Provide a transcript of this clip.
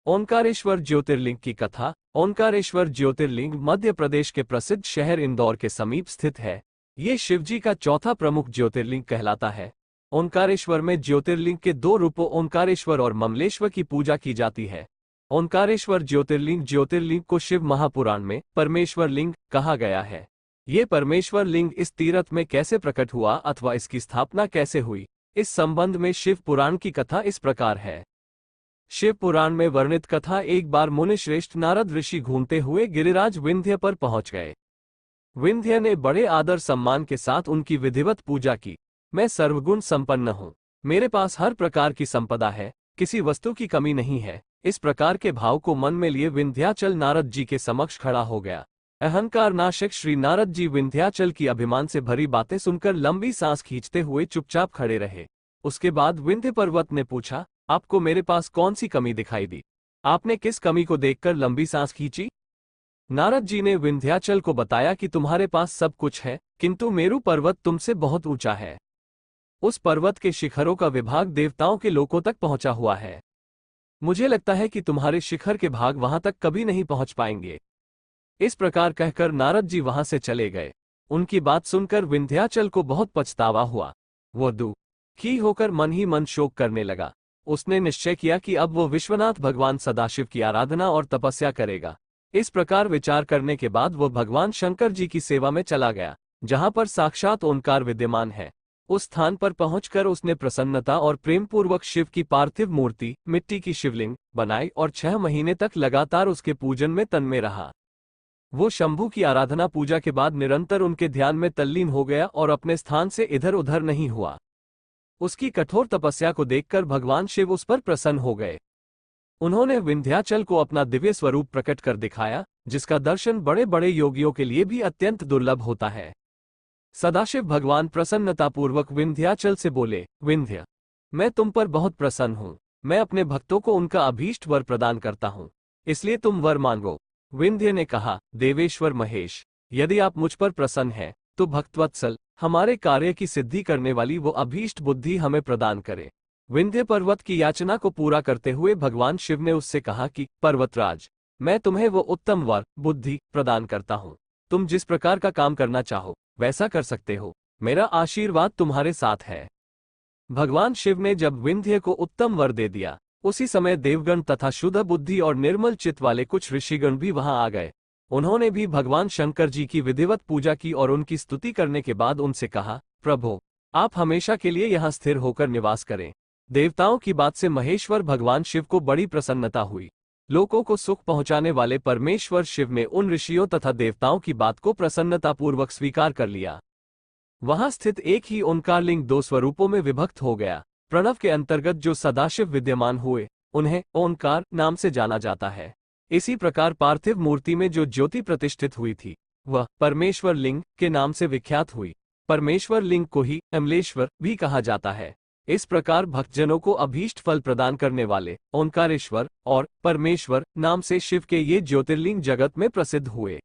ओंकारेश्वर ज्योतिर्लिंग की कथा। ओंकारेश्वर ज्योतिर्लिंग मध्य प्रदेश के प्रसिद्ध शहर इंदौर के समीप स्थित है। ये शिवजी का चौथा प्रमुख ज्योतिर्लिंग कहलाता है। ओंकारेश्वर में ज्योतिर्लिंग के दो रूपों ओंकारेश्वर और ममलेश्वर की पूजा की जाती है। ओंकारेश्वर ज्योतिर्लिंग को शिव महापुराण में परमेश्वर लिंग कहा गया है। ये परमेश्वर लिंग इस तीर्थ में कैसे प्रकट हुआ अथवा इसकी स्थापना कैसे हुई, इस संबंध में शिव पुराण की कथा इस प्रकार है। शिव पुराण में वर्णित कथा। एक बार मुनिश्रेष्ठ नारद ऋषि घूमते हुए गिरिराज विंध्य पर पहुंच गए। विंध्य ने बड़े आदर सम्मान के साथ उनकी विधिवत पूजा की। मैं सर्वगुण संपन्न हूँ, मेरे पास हर प्रकार की संपदा है, किसी वस्तु की कमी नहीं है। इस प्रकार के भाव को मन में लिए विंध्याचल नारद जी के समक्ष खड़ा हो गया। अहंकार नाशक श्री नारद जी विंध्याचल की अभिमान से भरी बातें सुनकर लंबी सांस खींचते हुए चुपचाप खड़े रहे। उसके बाद विंध्य पर्वत ने पूछा, आपको मेरे पास कौन सी कमी दिखाई दी? आपने किस कमी को देखकर लंबी सांस खींची? नारद जी ने विंध्याचल को बताया कि तुम्हारे पास सब कुछ है, किंतु मेरु पर्वत तुमसे बहुत ऊंचा है। उस पर्वत के शिखरों का विभाग देवताओं के लोकों तक पहुंचा हुआ है। मुझे लगता है कि तुम्हारे शिखर के भाग वहां तक कभी नहीं पहुंच पाएंगे। इस प्रकार कहकर नारद जी वहां से चले गए। उनकी बात सुनकर विंध्याचल को बहुत पछतावा हुआ। वो दुखी होकर मन ही मन शोक करने लगा। उसने निश्चय किया कि अब वो विश्वनाथ भगवान सदाशिव की आराधना और तपस्या करेगा। इस प्रकार विचार करने के बाद वो भगवान शंकर जी की सेवा में चला गया, जहां पर साक्षात ओंकार विद्यमान है। उस स्थान पर पहुंचकर उसने प्रसन्नता और प्रेमपूर्वक शिव की पार्थिव मूर्ति, मिट्टी की शिवलिंग बनाई और 6 महीने तक लगातार उसके पूजन में तन्मय रहा। वो शंभू की आराधना पूजा के बाद निरंतर उनके ध्यान में तल्लीन हो गया और अपने स्थान से इधर उधर नहीं हुआ। उसकी कठोर तपस्या को देखकर भगवान शिव उस पर प्रसन्न हो गए। उन्होंने विंध्याचल को अपना दिव्य स्वरूप प्रकट कर दिखाया, जिसका दर्शन बड़े बड़े योगियों के लिए भी अत्यंत दुर्लभ होता है। सदाशिव भगवान प्रसन्नतापूर्वक विंध्याचल से बोले, विंध्य, मैं तुम पर बहुत प्रसन्न हूँ। मैं अपने भक्तों को उनका अभीष्ट वर प्रदान करता हूँ, इसलिए तुम वर मांगो। विंध्य ने कहा, देवेश्वर महेश, यदि आप मुझ पर प्रसन्न हैं तो भक्तवत्सल हमारे कार्य की सिद्धि करने वाली वो अभीष्ट बुद्धि हमें प्रदान करे। विंध्य पर्वत की याचना को पूरा करते हुए भगवान शिव ने उससे कहा कि पर्वतराज, मैं तुम्हें वो उत्तम वर बुद्धि प्रदान करता हूँ। तुम जिस प्रकार का काम करना चाहो वैसा कर सकते हो। मेरा आशीर्वाद तुम्हारे साथ है। भगवान शिव ने जब विंध्य को उत्तम वर दे दिया, उसी समय देवगण तथा शुद्ध बुद्धि और निर्मल चित्त वाले कुछ ऋषिगण भी वहां आ गए। उन्होंने भी भगवान शंकर जी की विधिवत पूजा की और उनकी स्तुति करने के बाद उनसे कहा, प्रभु, आप हमेशा के लिए यहाँ स्थिर होकर निवास करें। देवताओं की बात से महेश्वर भगवान शिव को बड़ी प्रसन्नता हुई। लोगों को सुख पहुंचाने वाले परमेश्वर शिव ने उन ऋषियों तथा देवताओं की बात को प्रसन्नतापूर्वक स्वीकार कर लिया। वहां स्थित एक ही ओंकारलिंग 2 स्वरूपों में विभक्त हो गया। प्रणव के अंतर्गत जो सदाशिव विद्यमान हुए, उन्हें ओंकार नाम से जाना जाता है। इसी प्रकार पार्थिव मूर्ति में जो ज्योति प्रतिष्ठित हुई थी, वह परमेश्वर लिंग के नाम से विख्यात हुई। परमेश्वर लिंग को ही अमलेश्वर भी कहा जाता है। इस प्रकार भक्तजनों को अभीष्ट फल प्रदान करने वाले ओंकारेश्वर और परमेश्वर नाम से शिव के ये ज्योतिर्लिंग जगत में प्रसिद्ध हुए।